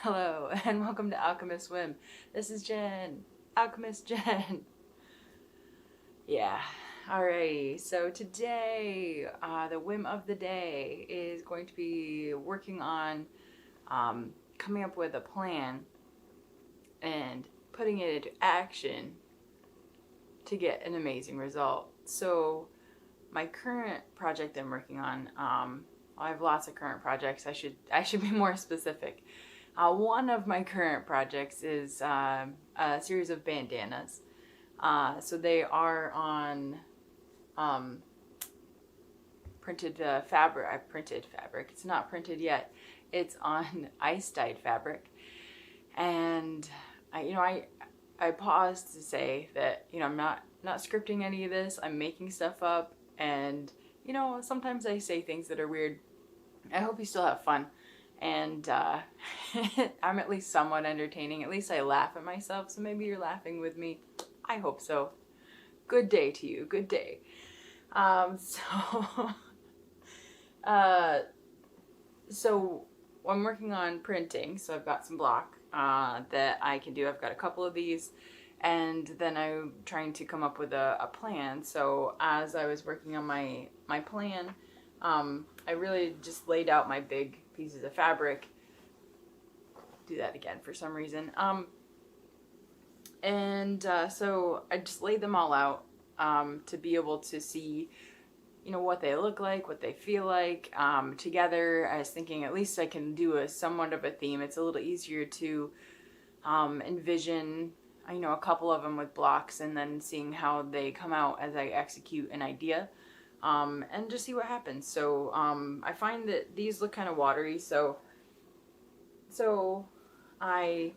Hello and welcome to Alchemist Whim. This is Jen, Alchemist Jen. Yeah, alrighty. So today, the whim of the day is going to be working on coming up with a plan and putting it into action to get an amazing result. So my current project I'm working on, I have lots of current projects. I should be more specific. One of my current projects is a series of bandanas. So they are on printed fabric. I printed fabric. It's not printed yet. It's on ice dyed fabric. And I paused to say that, I'm not scripting any of this. I'm making stuff up, and sometimes I say things that are weird. I hope you still have fun, and I'm at least somewhat entertaining. At least I laugh at myself, so maybe you're laughing with me. I hope so. Good day to you. Good day. So I'm working on printing, so I've got some block that I can do. I've got a couple of these, and then I'm trying to come up with a plan. So as I was working on my plan, I really just laid out my big pieces of fabric. Do that again for some reason. So I just laid them all out to be able to see what they look like, what they feel like together. I was thinking at least I can do a somewhat of a theme. It's a little easier to envision, a couple of them with blocks and then seeing how they come out as I execute an idea, and just see what happens. So I find that these look kind of watery, so I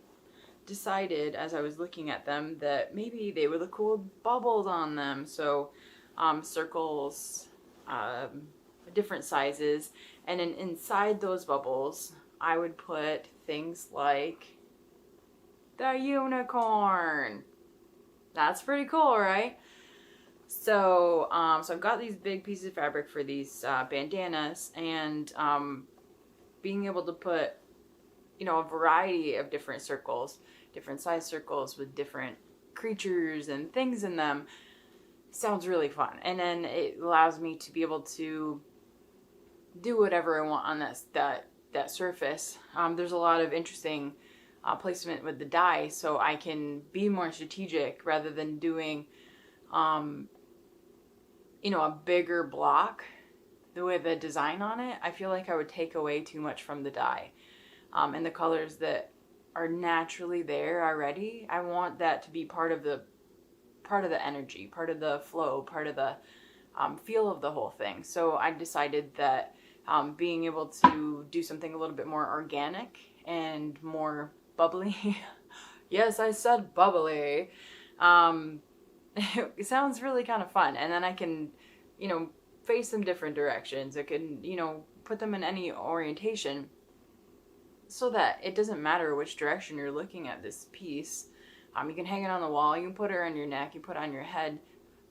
decided as I was looking at them that maybe they would look cool with bubbles on them. So circles, different sizes, and then inside those bubbles I would put things like the unicorn. That's pretty cool, right? So so I've got these big pieces of fabric for these bandanas, and being able to put a variety of different circles, different size circles with different creatures and things in them sounds really fun. And then it allows me to be able to do whatever I want on that surface. There's a lot of interesting placement with the die, so I can be more strategic rather than doing a bigger block with a design on it. I feel like I would take away too much from the die, and the colors that are naturally there already, I want that to be part of the energy, part of the flow, part of the feel of the whole thing. So I decided that being able to do something a little bit more organic and more bubbly, yes, I said bubbly, it sounds really kind of fun. And then I can, face them different directions. I can, put them in any orientation so that it doesn't matter which direction you're looking at this piece. You can hang it on the wall, you can put it on your neck, you put it on your head,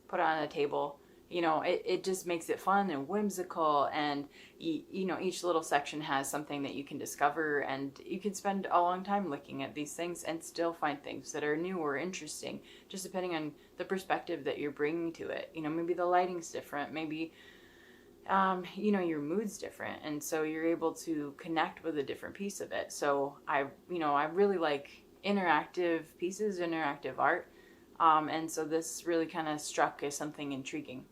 put it on a table. It just makes it fun and whimsical, and each little section has something that you can discover, and you can spend a long time looking at these things and still find things that are new or interesting, just depending on the perspective that you're bringing to it. Maybe the lighting's different, maybe your mood's different, and so you're able to connect with a different piece of it. So I really like interactive pieces, interactive art, and so this really kind of struck as something intriguing.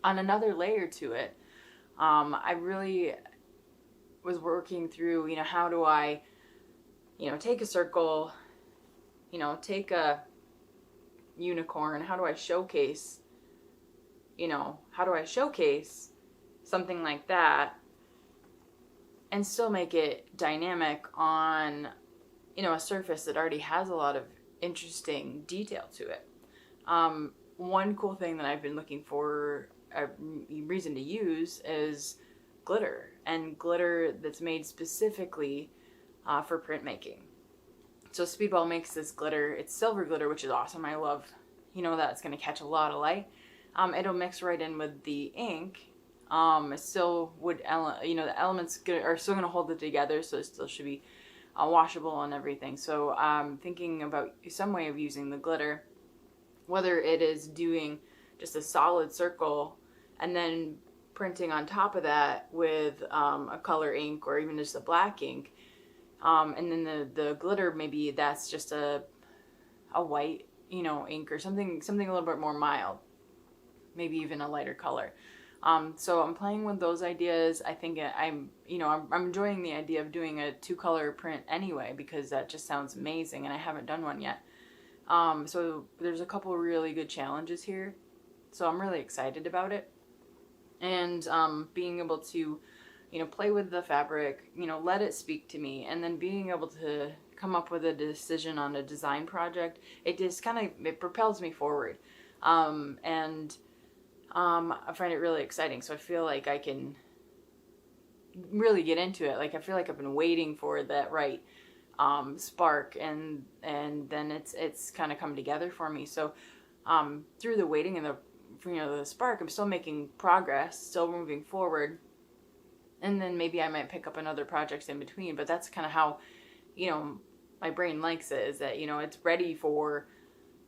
On another layer to it, I really was working through, how do I, take a circle, take a unicorn, how do I showcase something like that and still make it dynamic on a surface that already has a lot of interesting detail to it. One cool thing that I've been looking for a reason to use is glitter, and glitter that's made specifically for printmaking. So Speedball makes this glitter. It's silver glitter, which is awesome. I love, that it's going to catch a lot of light. it'll mix right in with the ink. It still would, the elements are still going to hold it together, so it still should be washable and everything. So I'm thinking about some way of using the glitter, whether it is doing just a solid circle and then printing on top of that with a color ink or even just a black ink. And then the glitter, maybe that's just a white, ink or something a little bit more mild, maybe even a lighter color. So I'm playing with those ideas. I think I'm enjoying the idea of doing a 2-color print anyway, because that just sounds amazing and I haven't done one yet. So there's a couple really good challenges here. So I'm really excited about it. And being able to, play with the fabric, let it speak to me, and then being able to come up with a decision on a design project, it just it propels me forward. And I find it really exciting. So I feel like I can really get into it. Like I feel like I've been waiting for that right spark, and then it's kind of come together for me. So through the waiting and the spark, I'm still making progress, still moving forward. And then maybe I might pick up another projects in between, but that's kind of how, my brain likes it, is that, it's ready for,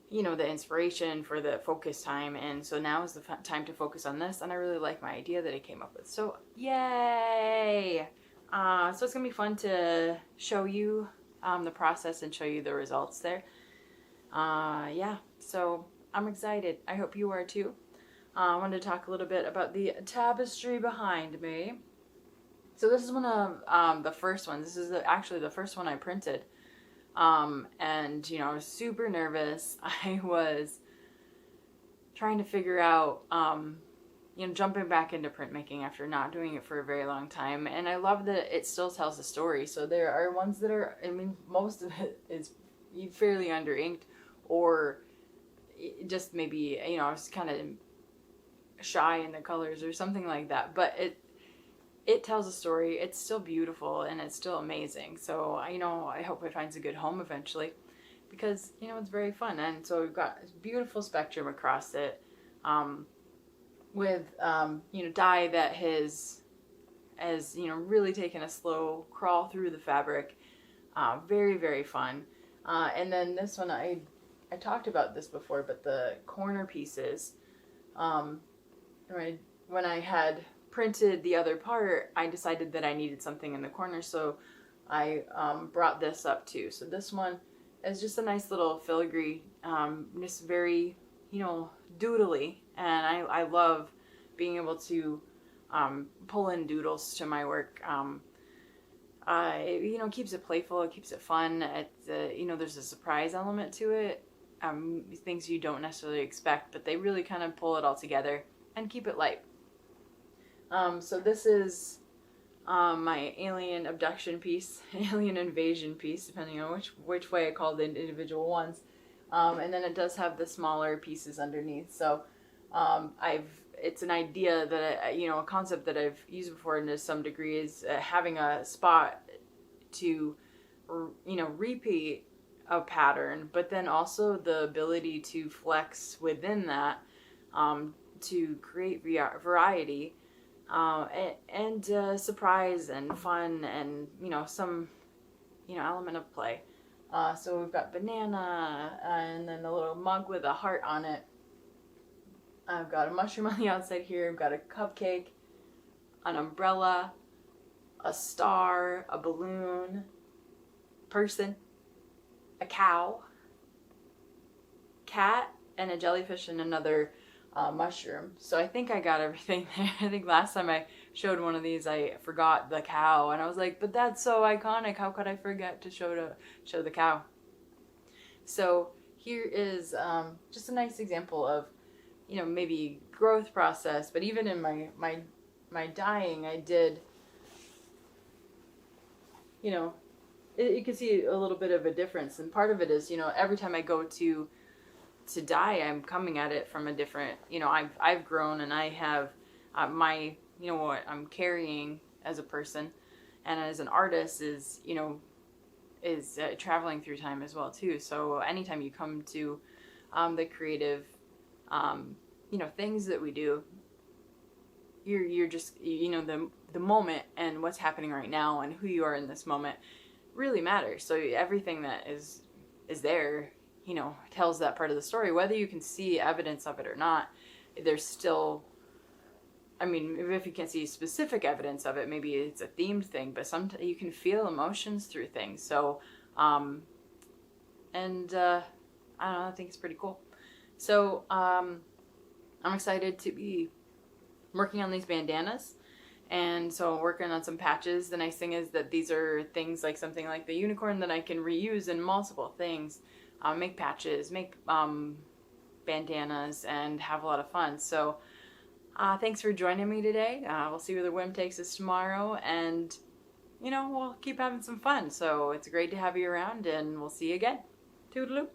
the inspiration for the focus time. And so now is the time to focus on this. And I really like my idea that I came up with. So yay! So it's going to be fun to show you the process and show you the results there. Yeah, so I'm excited. I hope you are too. I wanted to talk a little bit about the tapestry behind me. So this is one of the first ones. This is actually the first one I printed. And, I was super nervous. I was trying to figure out, jumping back into printmaking after not doing it for a very long time. And I love that it still tells a story. So there are ones that are, most of it is fairly under inked, or just maybe, I was kind of shy in the colors or something like that. But it tells a story. It's still beautiful and it's still amazing. So, I hope it finds a good home eventually, because, it's very fun. And so we've got this beautiful spectrum across it, with, dye that has really taken a slow crawl through the fabric. Very, very fun. And then this one, I talked about this before, but the corner pieces, when I had printed the other part, I decided that I needed something in the corner, so I brought this up too. So this one is just a nice little filigree, just very, doodly, and I love being able to pull in doodles to my work. It keeps it playful, it keeps it fun. There's a surprise element to it, things you don't necessarily expect, but they really kind of pull it all together and keep it light. So this is my alien abduction piece, alien invasion piece, depending on which way I call the individual ones. And then it does have the smaller pieces underneath. So it's an idea that a concept that I've used before to some degree is having a spot to repeat a pattern, but then also the ability to flex within that to create variety. And surprise and fun and, some, element of play. So we've got banana and then a little mug with a heart on it. I've got a mushroom on the outside here. I've got a cupcake, an umbrella, a star, a balloon, person, a cow, cat, and a jellyfish and another mushroom. So I think I got everything there. I think last time I showed one of these, I forgot the cow, and I was like, but that's so iconic. How could I forget to show the cow? So here is just a nice example of, maybe growth process. But even in my dyeing, I did, you can see a little bit of a difference. And part of it is, every time I go to dye, I'm coming at it from a different, I've grown, and I have my, what I'm carrying as a person and as an artist is, is traveling through time as well too. So anytime you come to the creative you know, things that we do, you're just, you know, the moment and what's happening right now and who you are in this moment really matters. So everything that is there, you know, tells that part of the story. Whether you can see evidence of it or not, there's still, I mean, if you can't see specific evidence of it, maybe it's a themed thing, but sometimes you can feel emotions through things. So, I don't know, I think it's pretty cool. So, I'm excited to be working on these bandanas. And so I'm working on some patches. The nice thing is that these are things like something like the unicorn that I can reuse in multiple things. Make patches, make bandanas, and have a lot of fun. So thanks for joining me today. We'll see where the whim takes us tomorrow. And, you know, we'll keep having some fun. So it's great to have you around, and we'll see you again. Toodaloo.